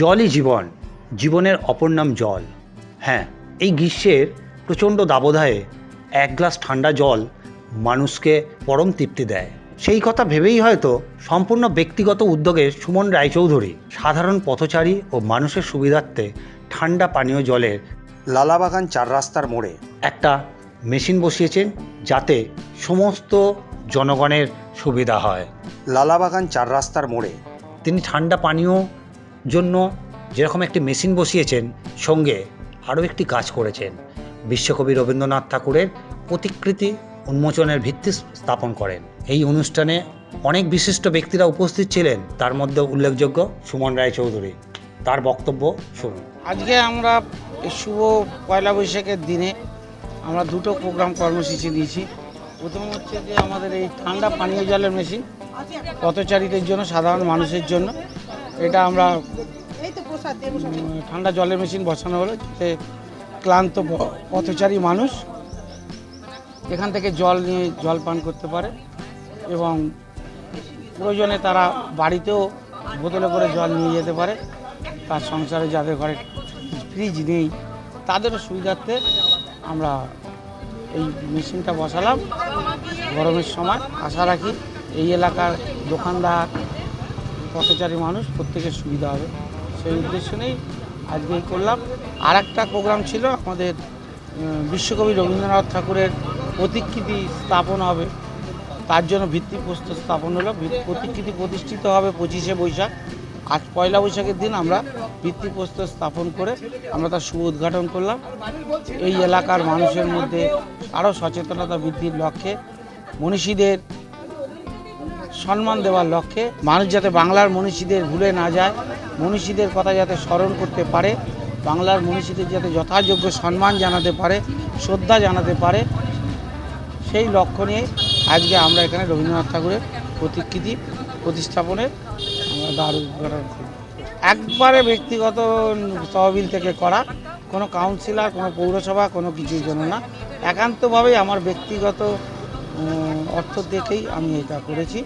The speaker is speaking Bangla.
জলই জীবন, জীবনের অপর নাম জল। হ্যাঁ, এই গ্রীষ্মের প্রচণ্ড দাবদাহে এক গ্লাস ঠান্ডা জল মানুষকে পরম তৃপ্তি দেয়। সেই কথা ভেবেই হয়তো সম্পূর্ণ ব্যক্তিগত উদ্যোগে সুমন রায়চৌধুরী সাধারণ পথচারী ও মানুষের সুবিধার্থে ঠান্ডা পানীয় জলের লালাবাগান 4 রাস্তার মোড়ে একটা মেশিন বসিয়েছেন, যাতে সমস্ত জনগণের সুবিধা হয়। লালাবাগান 4 রাস্তার মোড়ে তিনি ঠান্ডা পানীয় জন্য যেরকম একটি মেশিন বসিয়েছেন, সঙ্গে আরও একটি কাজ করেছেন। বিশ্বকবি রবীন্দ্রনাথ ঠাকুরের প্রতিকৃতি উন্মোচনের ভিত্তি স্থাপন করেন। এই অনুষ্ঠানে অনেক বিশিষ্ট ব্যক্তিরা উপস্থিত ছিলেন, তার মধ্যে উল্লেখযোগ্য সুমন রায়চৌধুরী। তার বক্তব্য শুনুন। আজকে আমরা এই শুভ পয়লা বৈশাখের দিনে আমরা দুটো প্রোগ্রাম কর্মসূচি দিয়েছি। প্রথম হচ্ছে যে আমাদের এই ঠান্ডা পানীয় জলের মেশিন পথচারীদের জন্য, সাধারণ মানুষের জন্য। এটা আমরা ঠান্ডা জলের মেশিন বসানো হলো, যাতে ক্লান্ত পথচারী মানুষ এখান থেকে জল নিয়ে জল পান করতে পারে, এবং প্রয়োজনে তারা বাড়িতেও বোতলে করে জল নিয়ে যেতে পারে। তার সংসারে যাদের ঘরে ফ্রিজ নেই তাদেরও সুবিধার্থে আমরা এই মেশিনটা বসালাম। গরমের সময় আশা রাখি এই এলাকার দোকানদার, পথচারী মানুষ প্রত্যেকের সুবিধা হবে, সেই উদ্দেশ্য নিয়েই আজকে এই করলাম। আর একটা প্রোগ্রাম ছিল আমাদের, বিশ্বকবি রবীন্দ্রনাথ ঠাকুরের প্রতিকৃতি স্থাপন হবে, তার জন্য ভিত্তিপ্রস্তর স্থাপন হলো। প্রতিকৃতি প্রতিষ্ঠিত হবে 25শে বৈশাখ। আজ পয়লা বৈশাখের দিন আমরা ভিত্তিপ্রস্তর স্থাপন করে আমরা তার শুভ উদ্ঘাটন করলাম। এই এলাকার মানুষের মধ্যে আরও সচেতনতা বৃদ্ধির লক্ষ্যে, মনীষীদের সম্মান দেওয়ার লক্ষ্যে, মানুষ যাতে বাংলার মনীষীদের ভুলে না যায়, মনীষীদের কথা যাতে স্মরণ করতে পারে, বাংলার মনীষীদের যাতে যথাযোগ্য সম্মান জানাতে পারে, শ্রদ্ধা জানাতে পারে, সেই লক্ষ্য নিয়ে আজকে আমরা এখানে রবীন্দ্রনাথ ঠাকুরের প্রতিকৃতি প্রতিস্থাপনের আমরা দ্বার উদ্ঘাটন করি। একবারে ব্যক্তিগত তহবিল থেকে করা, কোনো কাউন্সিলর, কোনো পৌরসভা, কোনো কিছুর জন্য না, একান্তভাবেই আমার ব্যক্তিগত অর্থ থেকেই আমি এটা করেছি।